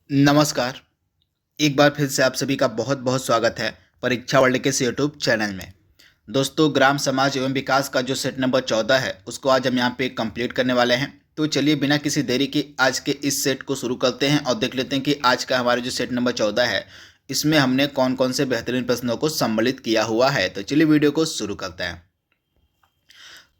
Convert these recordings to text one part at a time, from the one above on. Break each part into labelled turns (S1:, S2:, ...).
S1: नमस्कार। एक बार फिर से आप सभी का बहुत बहुत स्वागत है परीक्षा वर्ल्ड के इस यूट्यूब चैनल में। दोस्तों, ग्राम समाज एवं विकास का जो सेट नंबर 14 है उसको आज हम यहाँ पे कंप्लीट करने वाले हैं। तो चलिए बिना किसी देरी के आज के इस सेट को शुरू करते हैं और देख लेते हैं कि आज का हमारा जो सेट नंबर 14 है इसमें हमने कौन कौन से बेहतरीन प्रश्नों को सम्मिलित किया हुआ है। तो चलिए वीडियो को शुरू करते हैं।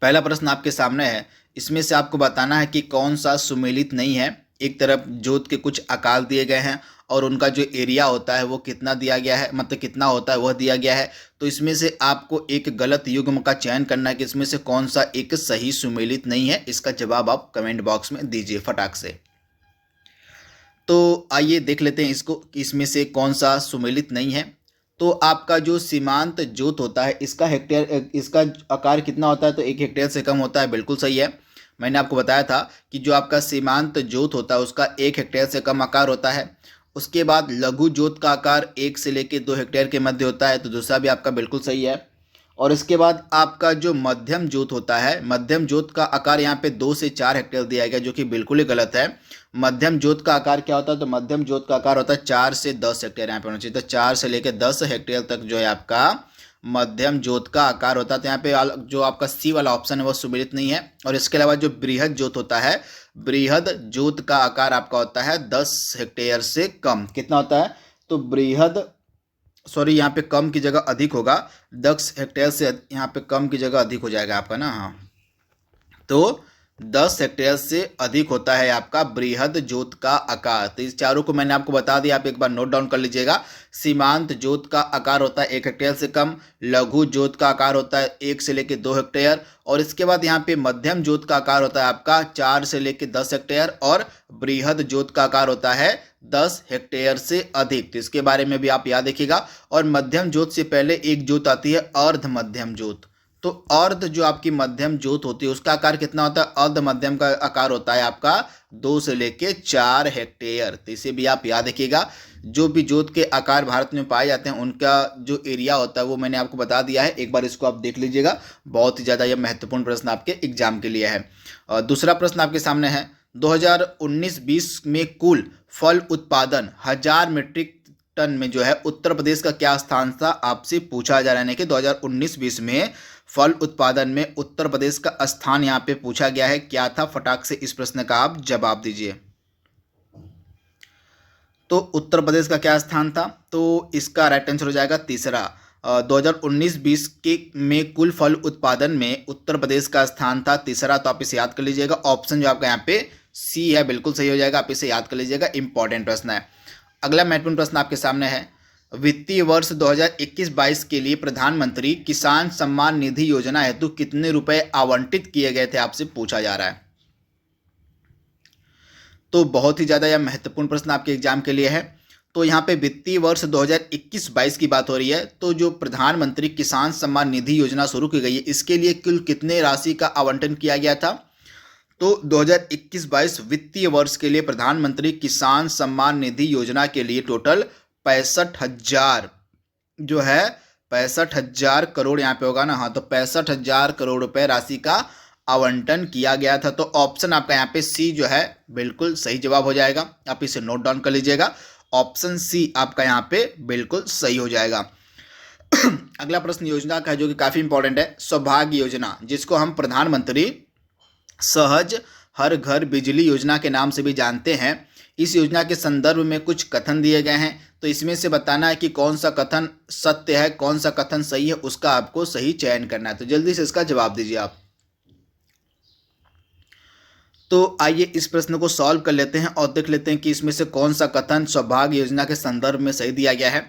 S1: पहला प्रश्न आपके सामने है। इसमें से आपको बताना है कि कौन सा सुमेलित नहीं है। एक तरफ जोत के कुछ आकार दिए गए हैं और उनका जो एरिया होता है वो कितना दिया गया है, मतलब कितना होता है वह दिया गया है। तो इसमें से आपको एक गलत युग्म का चयन करना है कि इसमें से कौन सा एक सही सुमेलित नहीं है। इसका जवाब आप कमेंट बॉक्स में दीजिए फटाक से। तो आइए देख लेते हैं इसको कि इसमें से कौन सा सुमेलित नहीं है। तो आपका जो सीमांत जोत होता है इसका आकार कितना होता है, तो 1 हेक्टेयर से कम होता है। बिल्कुल सही है। मैंने आपको बताया था कि जो आपका सीमांत जोत होता है उसका 1 हेक्टेयर से कम आकार होता है। उसके बाद लघु जोत का आकार 1 से लेकर 2 हेक्टेयर के मध्य होता है, तो दूसरा भी आपका बिल्कुल सही है। और इसके बाद आपका जो मध्यम जोत होता है, मध्यम जोत का आकार यहाँ पे 2 से 4 हेक्टेयर दिया गया, जो कि बिल्कुल ही गलत है। मध्यम जोत का आकार क्या होता है, तो मध्यम जोत का आकार होता है 4 से 10 हेक्टेयर यहाँ पे होना चाहिए। तो 4 से लेकर 10 हेक्टेयर तक जो है आपका मध्यम जोत का आकार होता है। तो यहाँ पे जो आपका सी वाला ऑप्शन है वो सुमेलित नहीं है। और इसके अलावा जो बृहद जोत होता है, बृहद जोत का आकार आपका होता है 10 हेक्टेयर से कम। कितना होता है, तो यहाँ पे कम की जगह अधिक होगा। 10 हेक्टेयर से यहाँ पे कम की जगह अधिक हो जाएगा आपका ना। हाँ, तो 10 हेक्टेयर से अधिक होता है आपका बृहद जोत का आकार। तो इस चारों को मैंने आपको बता दिया, आप एक बार नोट डाउन कर लीजिएगा। सीमांत जोत का आकार होता है 1 हेक्टेयर से कम, लघु जोत का आकार होता है 1 से लेकर 2 हेक्टेयर, और इसके बाद यहाँ पे मध्यम जोत का आकार होता है आपका 4 से लेकर 10 हेक्टेयर, और बृहद जोत का आकार होता है 10 हेक्टेयर से अधिक। तो इसके बारे में भी आप याद रखिएगा। और मध्यम जोत से पहले एक जोत आती है अर्ध मध्यम जोत। तो अर्ध जो आपकी मध्यम जोत होती है उसका आकार कितना होता है, अर्ध मध्यम का आकार होता है आपका 2 से लेके 4 हेक्टेयर। तो इसे भी आप याद रखिएगा। जो भी जोत के आकार भारत में पाए जाते हैं उनका जो एरिया होता है वो मैंने आपको बता दिया है। एक बार इसको आप देख लीजिएगा। बहुत ही ज़्यादा यह महत्वपूर्ण प्रश्न आपके एग्जाम के लिए है। और दूसरा प्रश्न आपके सामने है। 2019-20 में कुल फल उत्पादन 1000 मीट्रिक टन में जो है उत्तर प्रदेश का क्या स्थान था, आपसे पूछा जा रहा है कि 2019-20 में फल उत्पादन में उत्तर प्रदेश का स्थान यहाँ पे पूछा गया है। क्या था, फटाक से इस प्रश्न का आप जवाब दीजिए। तो उत्तर प्रदेश का क्या स्थान था, तो इसका राइट आंसर हो जाएगा तीसरा। 2019-20 के में कुल फल उत्पादन में उत्तर प्रदेश का स्थान था तीसरा। तो आप इसे याद कर लीजिएगा। ऑप्शन जो आपका यहाँ पे सी है बिल्कुल सही हो जाएगा। आप इसे याद कर लीजिएगा, इंपॉर्टेंट प्रश्न है। अगला महत्वपूर्ण प्रश्न आपके सामने है। वित्तीय वर्ष 2021-22 के लिए प्रधानमंत्री किसान सम्मान निधि योजना हेतु कितने रुपए आवंटित किए गए थे, आपसे पूछा जा रहा है। तो बहुत ही ज़्यादा यह महत्वपूर्ण प्रश्न आपके एग्जाम के लिए है। तो यहाँ पे वित्तीय वर्ष 2021-22 की बात हो रही है। तो जो प्रधानमंत्री किसान सम्मान निधि योजना शुरू की गई है इसके लिए कुल कितने राशि का आवंटन किया गया था, तो 2021-22 वित्तीय वर्ष के लिए प्रधानमंत्री किसान सम्मान निधि योजना के लिए टोटल 65,000 जो है 65,000 करोड़ यहाँ पे होगा ना। हाँ, तो 65,000 करोड़ रुपए राशि का आवंटन किया गया था। तो ऑप्शन आपका यहाँ पे सी जो है बिल्कुल सही जवाब हो जाएगा। आप इसे नोट डाउन कर लीजिएगा। ऑप्शन सी आपका यहाँ पे बिल्कुल सही हो जाएगा। अगला प्रश्न योजना का है जो कि काफी इंपॉर्टेंट है। सौभाग्य योजना, जिसको हम प्रधानमंत्री सहज हर घर बिजली योजना के नाम से भी जानते हैं, इस योजना के संदर्भ में कुछ कथन दिए गए हैं। तो इसमें से बताना है कि कौन सा कथन सत्य है, कौन सा कथन सही है, उसका आपको सही चयन करना है। तो जल्दी से इसका जवाब दीजिए आप। तो आइए इस प्रश्न को सॉल्व कर लेते हैं और देख लेते हैं कि इसमें से कौन सा कथन सौभाग्य योजना के संदर्भ में सही दिया गया है।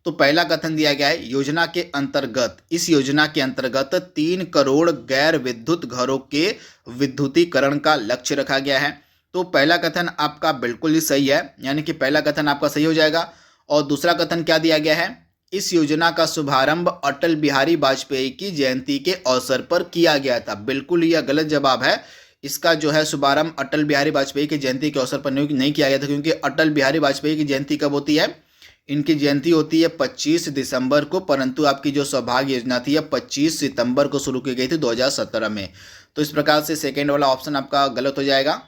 S1: तो पहला कथन दिया गया है, इस योजना के अंतर्गत 3 करोड़ गैर विद्युत घरों के विद्युतीकरण का लक्ष्य रखा गया है। तो पहला कथन आपका बिल्कुल ही सही है, यानी कि पहला कथन आपका सही हो जाएगा। और दूसरा कथन क्या दिया गया है, इस योजना का शुभारंभ अटल बिहारी वाजपेयी की जयंती के अवसर पर किया गया था। बिल्कुल ही यह गलत जवाब है। इसका जो है शुभारंभ अटल बिहारी वाजपेयी की जयंती के अवसर पर नहीं किया गया था, क्योंकि अटल बिहारी वाजपेयी की जयंती कब होती है, इनकी जयंती होती है 25 दिसंबर को, परंतु आपकी जो सौभाग्य योजना थी 25 सितंबर को शुरू की गई थी 2017 में। तो इस प्रकार से सेकेंड वाला ऑप्शन आपका गलत हो जाएगा।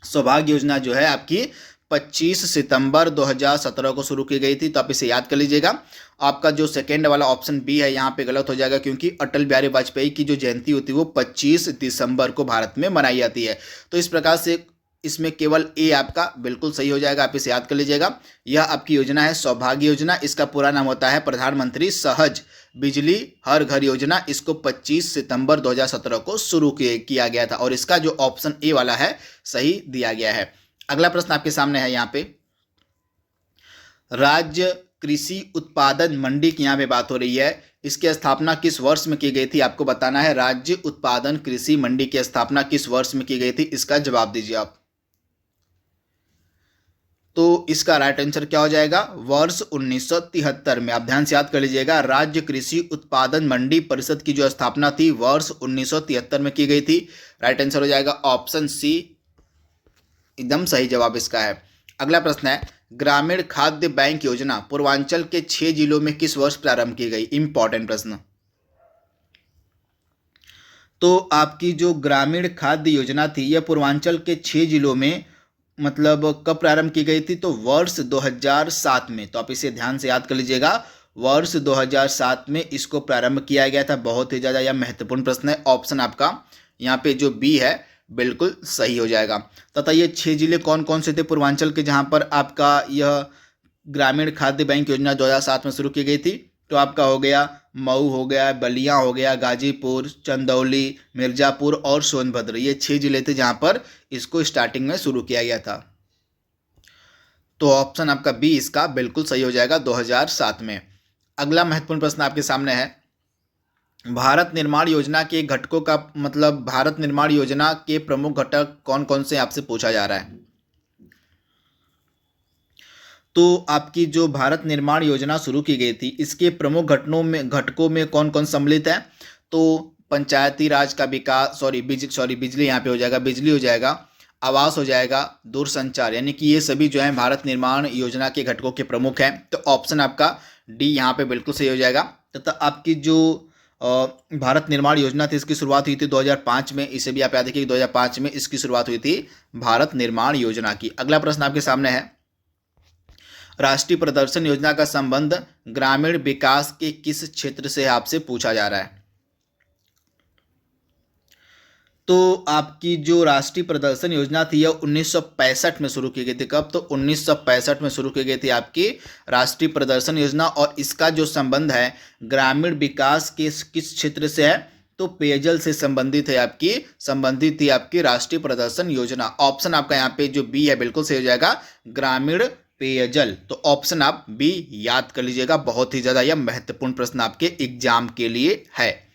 S1: सौभाग्य योजना जो है आपकी 25 सितंबर 2017 को शुरू की गई थी, तो आप इसे याद कर लीजिएगा। आपका जो सेकेंड वाला ऑप्शन बी है यहाँ पे गलत हो जाएगा, क्योंकि अटल बिहारी वाजपेयी की जो जयंती होती है वो 25 दिसंबर को भारत में मनाई जाती है। तो इस प्रकार से इसमें केवल ए आपका बिल्कुल सही हो जाएगा, आप इसे याद कर लीजिएगा। यह आपकी योजना है सौभाग्य योजना, इसका पूरा नाम होता है प्रधानमंत्री सहज बिजली हर घर योजना। इसको 25 सितंबर 2017 को शुरू किया गया था, और इसका जो ऑप्शन ए वाला है सही दिया गया है। अगला प्रश्न आपके सामने है यहाँ पे, राज्य कृषि उत्पादन मंडी की यहाँ पे बात हो रही है, इसकी स्थापना किस वर्ष में की गई थी, आपको बताना है। राज्य उत्पादन कृषि मंडी की स्थापना किस वर्ष में की गई थी, इसका जवाब दीजिए आप। तो इसका राइट आंसर क्या हो जाएगा, वर्ष 1973 में। आप ध्यान से याद कर लीजिएगा, राज्य कृषि उत्पादन मंडी परिषद की जो स्थापना थी वर्ष 1973 में की गई थी। राइट आंसर हो जाएगा ऑप्शन सी, एकदम सही जवाब इसका है। अगला प्रश्न है, ग्रामीण खाद्य बैंक योजना पूर्वांचल के 6 जिलों में किस वर्ष प्रारंभ की गई। इंपॉर्टेंट प्रश्न। तो आपकी जो ग्रामीण खाद्य योजना थी यह पूर्वांचल के 6 जिलों में मतलब कब प्रारंभ की गई थी, तो वर्ष 2007 में। तो आप इसे ध्यान से याद कर लीजिएगा, वर्ष 2007 में इसको प्रारंभ किया गया था। बहुत ही ज़्यादा यह महत्वपूर्ण प्रश्न है। ऑप्शन आपका यहाँ पे जो बी है बिल्कुल सही हो जाएगा। तथा ये 6 जिले कौन कौन से थे पूर्वांचल के, जहाँ पर आपका यह ग्रामीण खाद्य बैंक योजना 2007 में शुरू की गई थी। तो आपका हो गया मऊ, हो गया बलिया, हो गया गाजीपुर, चंदौली, मिर्ज़ापुर और सोनभद्र। ये 6 जिले थे जहाँ पर इसको स्टार्टिंग में शुरू किया गया था। तो ऑप्शन आपका बी इसका बिल्कुल सही हो जाएगा 2007 में। अगला महत्वपूर्ण प्रश्न आपके सामने है, भारत निर्माण योजना के घटकों का मतलब भारत निर्माण योजना के प्रमुख घटक कौन कौन से आपसे पूछा जा रहा है। तो आपकी जो भारत निर्माण योजना शुरू की गई थी इसके प्रमुख घटकों में कौन कौन सम्मिलित है। तो पंचायती राज का विकास, बिजली यहाँ पे हो जाएगा, बिजली हो जाएगा, आवास हो जाएगा, दूरसंचार, यानी कि ये सभी जो है भारत निर्माण योजना के घटकों के प्रमुख हैं। तो ऑप्शन आपका डी यहाँ पे बिल्कुल सही हो जाएगा। तथा आपकी जो भारत निर्माण योजना थी इसकी शुरुआत हुई थी 2005 में। इसे भी आप याद रखिए 2005 में इसकी शुरुआत हुई थी भारत निर्माण योजना की। अगला प्रश्न आपके सामने है, राष्ट्रीय प्रदर्शन योजना का संबंध ग्रामीण विकास के किस क्षेत्र से आपसे पूछा जा रहा है। तो आपकी जो राष्ट्रीय प्रदर्शन योजना थी यह 1965 में शुरू की गई थी। कब, तो 1965 में शुरू की गई थी आपकी राष्ट्रीय प्रदर्शन योजना। और इसका जो संबंध है ग्रामीण विकास के किस क्षेत्र से है, तो पेयजल से संबंधित थी आपकी राष्ट्रीय प्रदर्शन योजना। ऑप्शन आपका यहाँ पे जो बी है बिल्कुल सही हो जाएगा, ग्रामीण पेयजल। तो ऑप्शन आप बी याद कर लीजिएगा। बहुत ही ज़्यादा यह महत्वपूर्ण प्रश्न आपके एग्जाम के लिए है।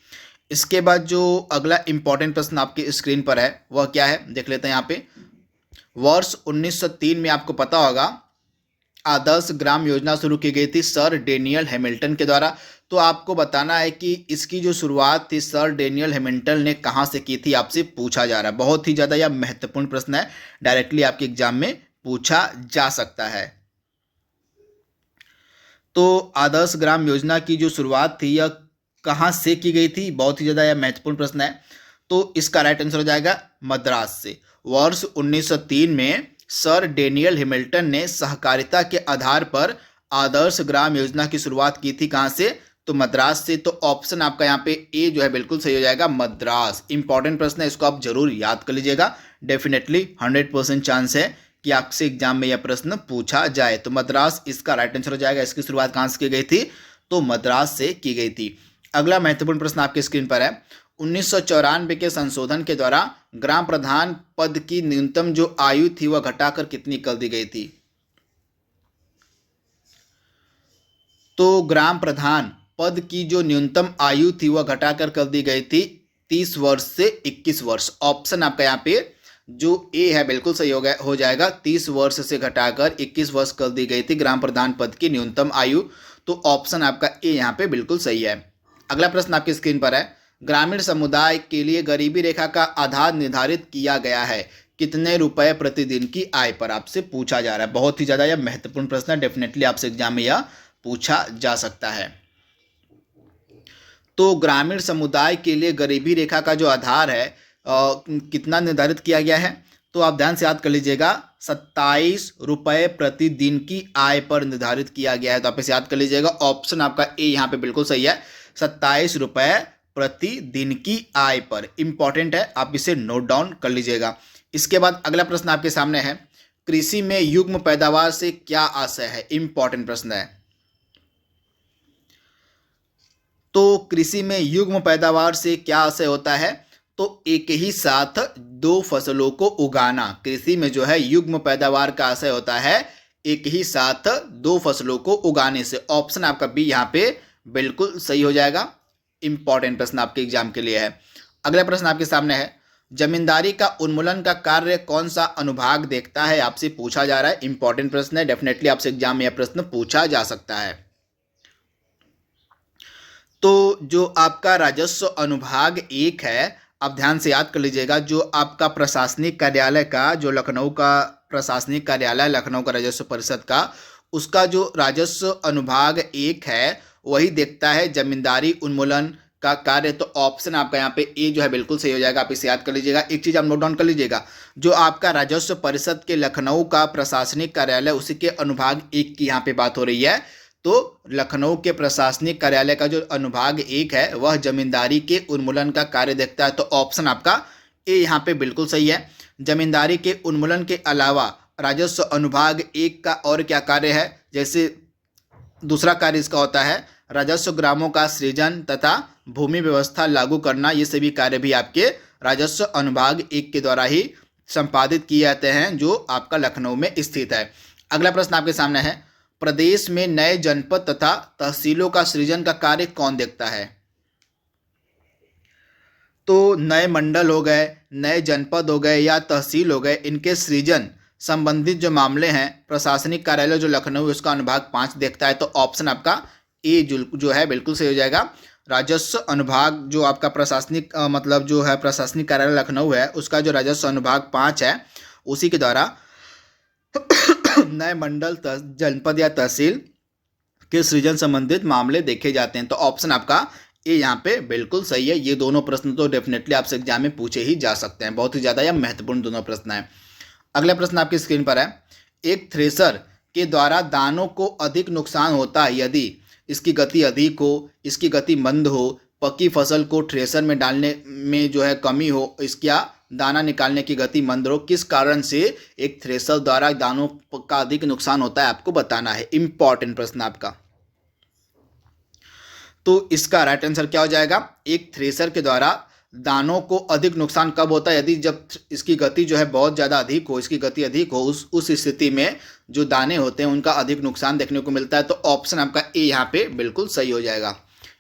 S1: इसके बाद जो अगला इंपॉर्टेंट प्रश्न आपके स्क्रीन पर है वह क्या है, देख लेते हैं यहाँ पे। वर्ष 1903 में आपको पता होगा आदर्श ग्राम योजना शुरू की गई थी सर डेनियल हैमिल्टन के द्वारा। तो आपको बताना है कि इसकी जो शुरुआत थी सर डेनियल हैमिल्टन ने कहाँ से की थी, आपसे पूछा जा रहा है। बहुत ही ज़्यादा यह महत्वपूर्ण प्रश्न है, डायरेक्टली आपके एग्जाम में पूछा जा सकता है। तो आदर्श ग्राम योजना की जो शुरुआत थी यह कहाँ से की गई थी, बहुत ही ज़्यादा यह महत्वपूर्ण प्रश्न है। तो इसका राइट आंसर हो जाएगा मद्रास से। वर्ष 1903 में सर डेनियल हैमिल्टन ने सहकारिता के आधार पर आदर्श ग्राम योजना की शुरुआत की थी। कहाँ से, तो मद्रास से। तो ऑप्शन आपका यहाँ पे ए जो है बिल्कुल सही हो जाएगा, मद्रास। इंपॉर्टेंट प्रश्न है, इसको आप जरूर याद कर लीजिएगा। डेफिनेटली 100% चांस है कि आपसे एग्जाम में यह प्रश्न पूछा जाए। तो मद्रास इसका राइट आंसर हो जाएगा। इसकी शुरुआत कहाँ से की गई थी, तो मद्रास से की गई थी। अगला महत्वपूर्ण प्रश्न आपके स्क्रीन पर है, 1994 के संशोधन के द्वारा ग्राम प्रधान पद की न्यूनतम जो आयु थी वह घटाकर कितनी कर दी गई थी। तो ग्राम प्रधान पद की जो न्यूनतम आयु थी वह घटाकर कर दी गई थी 30 वर्ष से 21 वर्ष। ऑप्शन आपका यहाँ पे जो ए है बिल्कुल सही हो जाएगा, 30 वर्ष से घटाकर 21 वर्ष कर दी गई थी ग्राम प्रधान पद की न्यूनतम आयु। तो ऑप्शन आपका ए यहाँ पे बिल्कुल सही है। अगला प्रश्न आपकी स्क्रीन पर है, ग्रामीण समुदाय के लिए गरीबी रेखा का आधार निर्धारित किया गया है कितने रुपए प्रतिदिन की आय पर, आपसे पूछा जा रहा है। बहुत ही ज़्यादा यह महत्वपूर्ण प्रश्न है, डेफिनेटली आपसे एग्जाम में यह पूछा जा सकता है। तो ग्रामीण समुदाय के लिए गरीबी रेखा का जो आधार है कितना निर्धारित किया गया है, तो आप ध्यान से याद कर लीजिएगा, ₹27 प्रतिदिन की आय पर निर्धारित किया गया है। तो आप इसे याद कर लीजिएगा, ऑप्शन आपका ए यहाँ पे बिल्कुल सही है, ₹27 प्रतिदिन की आय पर। इंपॉर्टेंट है, आप इसे नोट डाउन कर लीजिएगा। इसके बाद अगला प्रश्न आपके सामने है, कृषि में युग्म पैदावार से क्या आशय है? इंपॉर्टेंट प्रश्न है। तो कृषि में युग्म पैदावार से क्या आशय होता है? तो एक ही साथ दो फसलों को उगाना। कृषि में जो है युग्म पैदावार का आशय होता है एक ही साथ दो फसलों को उगाने से। ऑप्शन आपका बी यहाँ पे बिल्कुल सही हो जाएगा। इंपॉर्टेंट प्रश्न आपके एग्जाम के लिए है। अगला प्रश्न आपके सामने है, जमींदारी का उन्मूलन का कार्य कौन सा अनुभाग देखता है? आपसे पूछा जा रहा है। इंपॉर्टेंट प्रश्न है, डेफिनेटली आपसे एग्जाम में यह प्रश्न पूछा जा सकता है। तो जो आपका राजस्व अनुभाग 1 है, आप ध्यान से याद कर लीजिएगा, जो आपका प्रशासनिक कार्यालय का, जो लखनऊ का प्रशासनिक कार्यालय, लखनऊ का राजस्व परिषद का, उसका जो राजस्व अनुभाग 1 है वही देखता है जमींदारी उन्मूलन का कार्य। तो ऑप्शन आपका यहाँ पे ए जो है बिल्कुल सही हो जाएगा। आप इसे याद कर लीजिएगा। एक चीज आप नोट डाउन कर लीजिएगा, जो आपका राजस्व परिषद के लखनऊ का प्रशासनिक कार्यालय, उसी के अनुभाग 1 की यहाँ पे बात हो रही है। तो लखनऊ के प्रशासनिक कार्यालय का जो अनुभाग 1 है वह जमींदारी के उन्मूलन का कार्य देखता है। तो ऑप्शन आपका ए यहाँ पे बिल्कुल सही है। जमींदारी के उन्मूलन के अलावा राजस्व अनुभाग 1 का और क्या कार्य है? जैसे दूसरा कार्य इसका होता है राजस्व ग्रामों का सृजन तथा भूमि व्यवस्था लागू करना। ये सभी कार्य भी आपके राजस्व अनुभाग 1 के द्वारा ही संपादित किए जाते हैं, जो आपका लखनऊ में स्थित है। अगला प्रश्न आपके सामने है, प्रदेश में नए जनपद तथा तहसीलों का सृजन का कार्य कौन देखता है? तो नए मंडल हो गए, नए जनपद हो गए या तहसील हो गए, इनके सृजन संबंधित जो मामले हैं प्रशासनिक कार्यालय जो लखनऊ उसका अनुभाग 5 देखता है। तो ऑप्शन आपका ए जो है बिल्कुल सही हो जाएगा। राजस्व अनुभाग जो आपका प्रशासनिक मतलब जो है प्रशासनिक कार्यालय लखनऊ है, उसका जो राजस्व अनुभाग 5 है, उसी के द्वारा नए मंडल, जनपद या तहसील के सृजन संबंधित मामले देखे जाते हैं। तो ऑप्शन आपका ए यहाँ पे बिल्कुल सही है। ये दोनों प्रश्न तो डेफिनेटली आपसे एग्जाम में पूछे ही जा सकते हैं, बहुत ही ज़्यादा या महत्वपूर्ण दोनों प्रश्न हैं। अगला प्रश्न आपकी स्क्रीन पर है, एक थ्रेसर के द्वारा दानों को अधिक नुकसान होता है यदि इसकी गति अधिक हो, इसकी गति मंद हो, पकी फसल को थ्रेसर में डालने में जो है कमी हो, इसका दाना निकालने की गति मंद हो। किस कारण से एक थ्रेसर द्वारा दानों का अधिक नुकसान होता है, आपको बताना है। इंपॉर्टेंट प्रश्न आपका। तो इसका राइट आंसर क्या हो जाएगा? एक थ्रेसर के द्वारा दानों को अधिक नुकसान कब होता है? यदि जब इसकी गति जो है बहुत ज़्यादा अधिक हो, इसकी गति अधिक हो, उस स्थिति में जो दाने होते हैं उनका अधिक नुकसान देखने को मिलता है। तो ऑप्शन आपका ए यहाँ पे बिल्कुल सही हो जाएगा।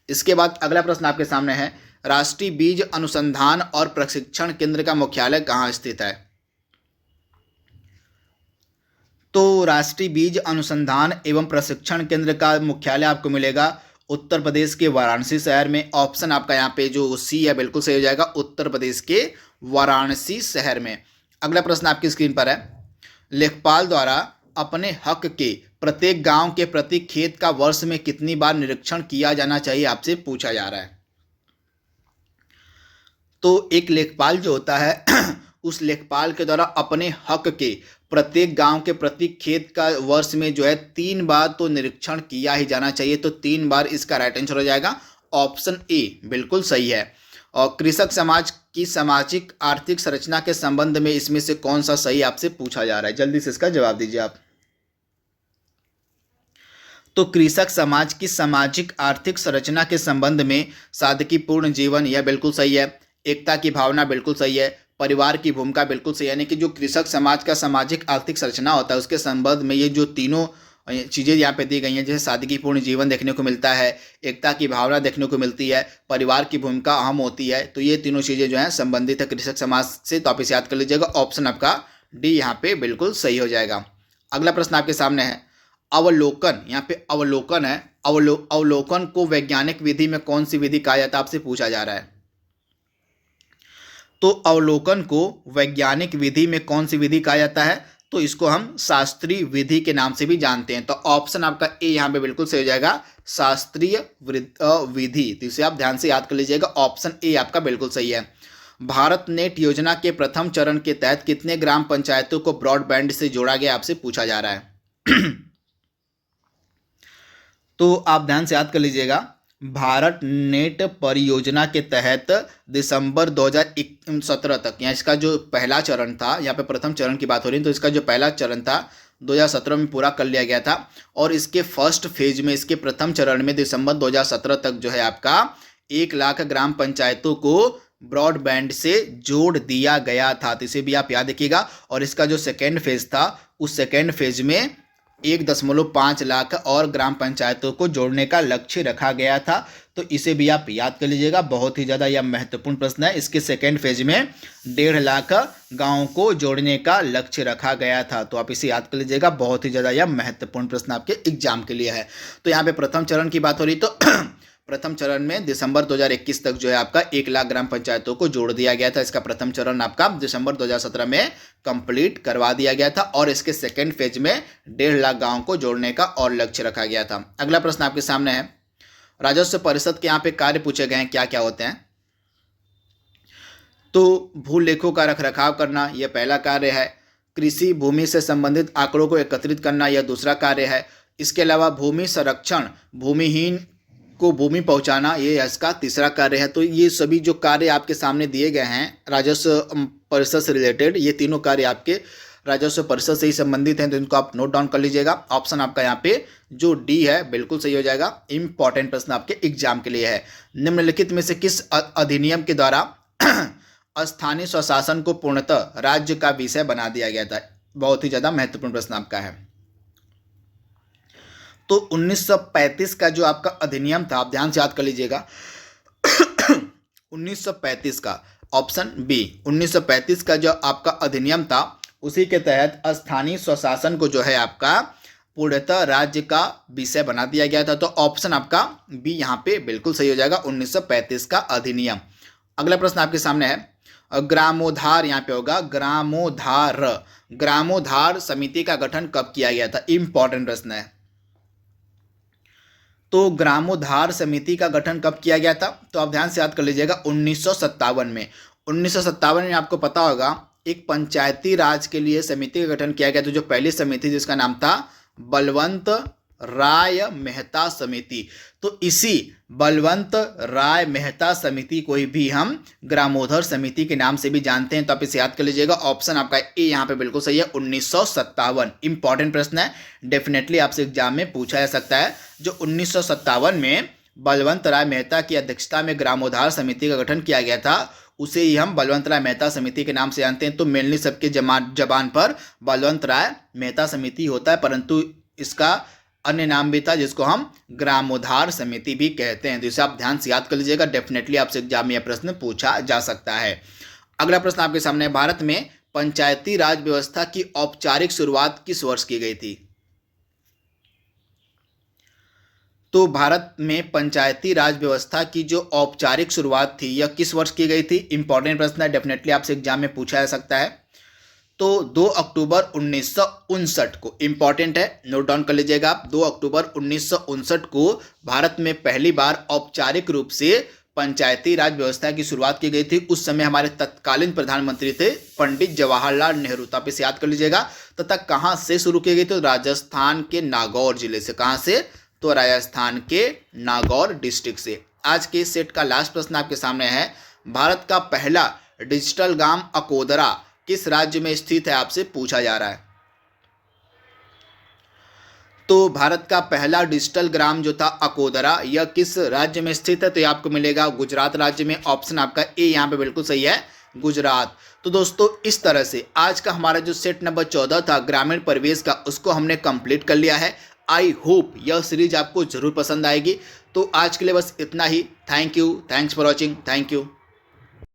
S1: इसके बाद अगला प्रश्न आपके सामने है, राष्ट्रीय बीज अनुसंधान और प्रशिक्षण केंद्र का मुख्यालय कहाँ स्थित है? तो राष्ट्रीय बीज अनुसंधान एवं प्रशिक्षण केंद्र का मुख्यालय आपको मिलेगा उत्तर प्रदेश के वाराणसी शहर में। ऑप्शन आपका यहाँ पे जो सी है बिल्कुल सही हो जाएगा, उत्तर प्रदेश के वाराणसी शहर में। अगला प्रश्न आपकी स्क्रीन पर है, लेखपाल द्वारा अपने हक के प्रत्येक गांव के प्रति खेत का वर्ष में कितनी बार निरीक्षण किया जाना चाहिए, आपसे पूछा जा रहा है। तो एक लेखपाल जो होता है उस लेखपाल के द्वारा अपने हक के प्रत्येक गांव के प्रत्येक खेत का वर्ष में जो है 3 बार तो निरीक्षण किया ही जाना चाहिए। तो 3 बार इसका राइट आंसर हो जाएगा। ऑप्शन ए बिल्कुल सही है। और कृषक समाज की सामाजिक आर्थिक संरचना के संबंध में इसमें से कौन सा सही आपसे पूछा जा रहा है? जल्दी से इसका जवाब दीजिए आप। तो कृषक समाज की सामाजिक आर्थिक संरचना के संबंध में सादगीपूर्ण जीवन, यह बिल्कुल सही है। एकता की भावना बिल्कुल सही है। परिवार की भूमिका बिल्कुल सही है। यानी कि जो कृषक समाज का सामाजिक आर्थिक संरचना होता है उसके संबंध में ये जो तीनों चीज़ें यहाँ पे दी गई हैं, जैसे सादगीपूर्ण जीवन देखने को मिलता है, एकता की भावना देखने को मिलती है, परिवार की भूमिका अहम होती है। तो ये तीनों चीज़ें जो हैं संबंधित है कृषक समाज से। तो आप इसे याद कर लीजिएगा। ऑप्शन आपका डी यहाँ पे बिल्कुल सही हो जाएगा। अगला प्रश्न आपके सामने है, अवलोकन। यहाँ पे अवलोकन है। अवलोकन को वैज्ञानिक विधि में कौन सी विधि कहा जाता है, आपसे पूछा जा रहा है। तो अवलोकन को वैज्ञानिक विधि में कौन सी विधि कहा जाता है? तो इसको हम शास्त्रीय विधि के नाम से भी जानते हैं। तो ऑप्शन आपका ए यहाँ पे बिल्कुल सही हो जाएगा, शास्त्रीय विधि। तो इसे आप ध्यान से याद कर लीजिएगा। ऑप्शन ए आपका बिल्कुल सही है। भारत नेट योजना के प्रथम चरण के तहत कितने ग्राम पंचायतों को ब्रॉडबैंड से जोड़ा गया, आपसे पूछा जा रहा है। तो आप ध्यान से याद कर लीजिएगा, भारत नेट परियोजना के तहत दिसंबर 2017 तक, यहाँ इसका जो पहला चरण था, यहाँ पे प्रथम चरण की बात हो रही है, तो इसका जो पहला चरण था 2017 में पूरा कर लिया गया था। और इसके फर्स्ट फेज में, इसके प्रथम चरण में दिसंबर 2017 तक जो है आपका 1 लाख ग्राम पंचायतों को ब्रॉडबैंड से जोड़ दिया गया था। तो इसे भी आप याद रखिएगा। और इसका जो सेकेंड फेज था, उस सेकेंड फेज में 1.5 लाख और ग्राम पंचायतों को जोड़ने का लक्ष्य रखा गया था। तो इसे भी आप याद कर लीजिएगा, बहुत ही ज़्यादा यह महत्वपूर्ण प्रश्न है। इसके सेकेंड फेज में 1.5 लाख गाँव को जोड़ने का लक्ष्य रखा गया था। तो आप इसे याद कर लीजिएगा, बहुत ही ज़्यादा यह महत्वपूर्ण प्रश्न आपके एग्जाम के लिए है। तो यहाँ पे प्रथम चरण की बात हो रही, तो प्रथम चरण में दिसंबर 2021 तक जो है आपका 1 लाख ग्राम पंचायतों को जोड़ दिया गया था। इसका प्रथम चरण आपका दिसंबर 2017 में कंप्लीट करवा दिया गया था। और इसके सेकेंड फेज में 1.5 लाख गाँव को जोड़ने का और लक्ष्य रखा गया था। अगला प्रश्न आपके सामने है, राजस्व परिषद के यहाँ पे कार्य पूछे गए हैं, क्या क्या होते हैं। तो भू लेखों का रखरखाव करना, यह पहला कार्य है। कृषि भूमि से संबंधित आंकड़ों को एकत्रित करना, यह दूसरा कार्य है। इसके अलावा भूमि संरक्षण, भूमिहीन को भूमि पहुंचाना, ये इसका तीसरा कार्य है। तो ये सभी जो कार्य आपके सामने दिए गए हैं राजस्व परिषद से रिलेटेड, ये तीनों कार्य आपके राजस्व परिषद से ही संबंधित हैं। तो इनको आप नोट डाउन कर लीजिएगा। ऑप्शन आपका यहाँ पे जो डी है बिल्कुल सही हो जाएगा। इंपॉर्टेंट प्रश्न आपके एग्जाम के लिए है। निम्नलिखित में से किस अधिनियम के द्वारा स्थानीय स्वशासन को पूर्णतः राज्य का विषय बना दिया गया था। बहुत ही ज्यादा महत्वपूर्ण प्रश्न आपका है। तो 1935 का जो आपका अधिनियम था, आप ध्यान से याद कर लीजिएगा 1935 का, ऑप्शन बी, 1935 का जो आपका अधिनियम था, उसी के तहत स्थानीय स्वशासन को जो है आपका पूर्णतः राज्य का विषय बना दिया गया था। तो ऑप्शन आपका बी यहाँ पे बिल्कुल सही हो जाएगा, 1935 का अधिनियम। अगला प्रश्न आपके सामने है, ग्रामोद्धार यहाँ पे होगा, ग्रामोद्धार समिति का गठन कब किया गया था। इंपॉर्टेंट प्रश्न है। तो ग्रामोद्धार समिति का गठन कब किया गया था, तो आप ध्यान से याद कर लीजिएगा 1957 में। 1957 में आपको पता होगा एक पंचायती राज के लिए समिति का गठन किया गया। तो जो पहली समिति जिसका नाम था बलवंत राय मेहता समिति, तो इसी बलवंत राय मेहता समिति को भी हम ग्रामोद्धार समिति के नाम से भी जानते हैं। तो आप इसे याद कर लीजिएगा। ऑप्शन आपका ए यहाँ पे बिल्कुल सही है, 1957। इंपॉर्टेंट प्रश्न है, डेफिनेटली आपसे एग्जाम में पूछा जा सकता है। जो 1957 में बलवंत राय मेहता की अध्यक्षता में ग्रामोद्धार समिति का गठन किया गया था, उसे ही हम बलवंत राय मेहता समिति के नाम से जानते हैं। तो मेनली सबके जबान पर बलवंत राय मेहता समिति होता है, परंतु इसका अन्य नाम भी था जिसको हम ग्रामोद्धार समिति भी कहते हैं। तो इसे आप ध्यान से याद कर लीजिएगा, डेफिनेटली आपसे एग्जाम में यह प्रश्न पूछा जा सकता है। अगला प्रश्न आपके सामने, भारत में पंचायती राज व्यवस्था की औपचारिक शुरुआत किस वर्ष की गई थी। तो भारत में पंचायती राज व्यवस्था की जो औपचारिक शुरुआत थी, यह किस वर्ष की गई थी। इंपॉर्टेंट प्रश्न है, डेफिनेटली आपसे एग्जाम में पूछा जा सकता है। तो 2 अक्टूबर 1959 को, इंपॉर्टेंट है, नोट डाउन कर लीजिएगा आप। 2 अक्टूबर 1959 को भारत में पहली बार औपचारिक रूप से पंचायती राज व्यवस्था की शुरुआत की गई थी। उस समय हमारे तत्कालीन प्रधानमंत्री थे पंडित जवाहरलाल नेहरू। तो आप इसे याद कर लीजिएगा। तथा कहाँ से शुरू की गई, तो राजस्थान के नागौर जिले से। कहाँ से, तो राजस्थान के नागौर डिस्ट्रिक्ट से। आज के सेट का लास्ट प्रश्न आपके सामने है, भारत का पहला डिजिटल ग्राम अकोदरा किस राज्य में स्थित है, आपसे पूछा जा रहा है। तो भारत का पहला डिजिटल ग्राम जो था अकोदरा, यह किस राज्य में स्थित है, तो ये आपको मिलेगा गुजरात राज्य में। ऑप्शन आपका ए यहाँ पे बिल्कुल सही है, गुजरात। तो दोस्तों इस तरह से आज का हमारा जो सेट नंबर 14 था ग्रामीण परिवेश का, उसको हमने कंप्लीट कर लिया है। आई होप यह सीरीज आपको जरूर पसंद आएगी। तो आज के लिए बस इतना ही। Thank you, thanks for watching, thank you.